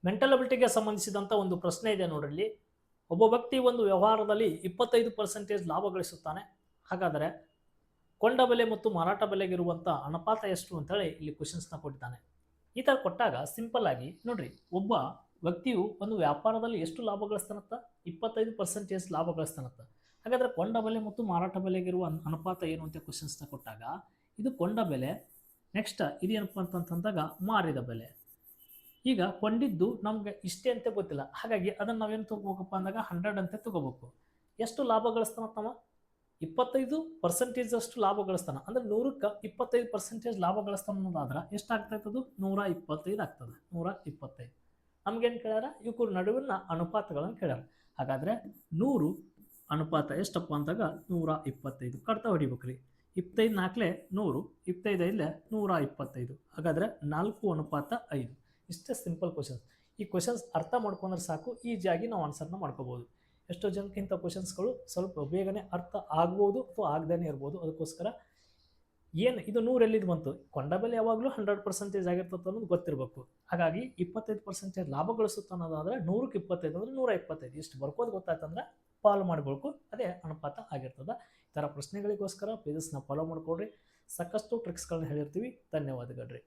Mental ಅಬಿಲಿಟಿಗೆ ಸಂಬಂಧಿಸಿದಂಥ ಒಂದು ಪ್ರಶ್ನೆ ಇದೆ ನೋಡ್ರಿ. ಒಬ್ಬ ವ್ಯಕ್ತಿ ಒಂದು ವ್ಯವಹಾರದಲ್ಲಿ 25% ಲಾಭ ಗಳಿಸುತ್ತಾನೆ. ಹಾಗಾದರೆ ಕೊಂಡ ಬೆಲೆ ಮತ್ತು ಮಾರಾಟ ಬೆಲೆಗಿರುವಂಥ ಅನುಪಾತ ಎಷ್ಟು ಅಂತೇಳಿ ಇಲ್ಲಿ ಕ್ವಶನ್ಸ್ನ ಕೊಟ್ಟಿದ್ದಾನೆ. ಈ ಥರ ಕೊಟ್ಟಾಗ ಸಿಂಪಲ್ ಆಗಿ ನೋಡ್ರಿ, ಒಬ್ಬ ವ್ಯಕ್ತಿಯು ಒಂದು ವ್ಯಾಪಾರದಲ್ಲಿ ಎಷ್ಟು ಲಾಭ ಗಳಿಸ್ತಾನತ್ತ? 25% ಲಾಭ ಗಳಿಸ್ತಾನತ್ತ. ಹಾಗಾದರೆ ಕೊಂಡ ಬೆಲೆ ಮತ್ತು ಮಾರಾಟ ಬೆಲೆಗಿರುವ ಅನುಪಾತ ಏನು ಅಂತ ಕ್ವಶನ್ಸ್ನ ಕೊಟ್ಟಾಗ ಇದು ಕೊಂಡ ಬೆಲೆ. ನೆಕ್ಸ್ಟ್ ಇದೇನಪ್ಪ ಅಂತಂದಾಗ ಮಾರಿದ ಬೆಲೆ. ಈಗ ಕೊಂಡಿದ್ದು ನಮ್ಗೆ ಇಷ್ಟೇ ಅಂತ ಗೊತ್ತಿಲ್ಲ, ಹಾಗಾಗಿ ಅದನ್ನು ನಾವೇನು ತಗೋಬೇಕಪ್ಪ ಅಂದಾಗ 100 ಅಂತ ತಗೋಬೇಕು. ಎಷ್ಟು ಲಾಭ ಗಳಿಸ್ತಾನತ್ತವ? 25% ಅಷ್ಟು ಲಾಭ ಗಳಿಸ್ತಾನ. ಅಂದ್ರೆ 100ಕ್ಕೆ 25% ಲಾಭ ಗಳಿಸ್ತಾನ ಅನ್ನೋದಾದ್ರೆ ಎಷ್ಟಾಗ್ತೈತದು? 125 ಆಗ್ತದೆ. 125 ನಮ್ಗೇನು ಕೇಳ್ಯಾರ? ಇವ್ರ ನಡುವಿನ ಅನುಪಾತಗಳನ್ನು ಕೇಳ್ಯಾರ. ಹಾಗಾದ್ರೆ 100 ಅನುಪಾತ ಎಷ್ಟಪ್ಪ ಅಂದಾಗ 125 ಕಡ್ತಾ ಹೊಡಿಬೇಕ್ರಿ. 25 ನಾಲ್ಕಲೆ 100, 25 ಐದಲೆ 125. ಹಾಗಾದ್ರೆ 4:5. ಇಷ್ಟೇ ಸಿಂಪಲ್ ಕ್ವಶನ್ಸ್. ಈ ಕ್ವಶನ್ಸ್ ಅರ್ಥ ಮಾಡ್ಕೊಂಡ್ರೆ ಸಾಕು, ಈಸಿಯಾಗಿ ನಾವು ಆನ್ಸರ್ನ ಮಾಡ್ಕೋಬಹುದು. ಎಷ್ಟೋ ಜನಕ್ಕಿಂತ ಕ್ವಶನ್ಸ್ಗಳು ಸ್ವಲ್ಪ ಬೇಗನೆ ಅರ್ಥ ಆಗ್ಬೋದು ಅಥವಾ ಆಗದೇನೆ ಇರ್ಬೋದು. ಅದಕ್ಕೋಸ್ಕರ ಏನು ಇದು 100 ಎಲ್ಲಿದ್ದು ಬಂತು? ಕೊಂಡ ಬೆಲೆ ಯಾವಾಗಲೂ 100% ಆಗಿರ್ತದೆ ಅನ್ನೋದು ಗೊತ್ತಿರಬೇಕು. ಹಾಗಾಗಿ 25% ಲಾಭ ಗಳಿಸುತ್ತೆ ಅನ್ನೋದಾದ್ರೆ 100ಕ್ಕೆ 25 ಅಂದರೆ 125. ಇಷ್ಟು ಬರ್ಕೋದು ಗೊತ್ತಾಯ್ತಂದ್ರೆ ಫಾಲೋ ಮಾಡ್ಬೇಕು, ಅದೇ ಅನುಪಾತ ಆಗಿರ್ತದೆ. ಈ ಥರ ಪ್ರಶ್ನೆಗಳಿಗೋಸ್ಕರ ಪೇಜಸ್ನ ಫಾಲೋ ಮಾಡ್ಕೊಡ್ರಿ. ಸಾಕಷ್ಟು ಟ್ರಿಕ್ಸ್ಗಳನ್ನ ಹೇಳಿರ್ತೀವಿ. ಧನ್ಯವಾದಗಳು ರೀ.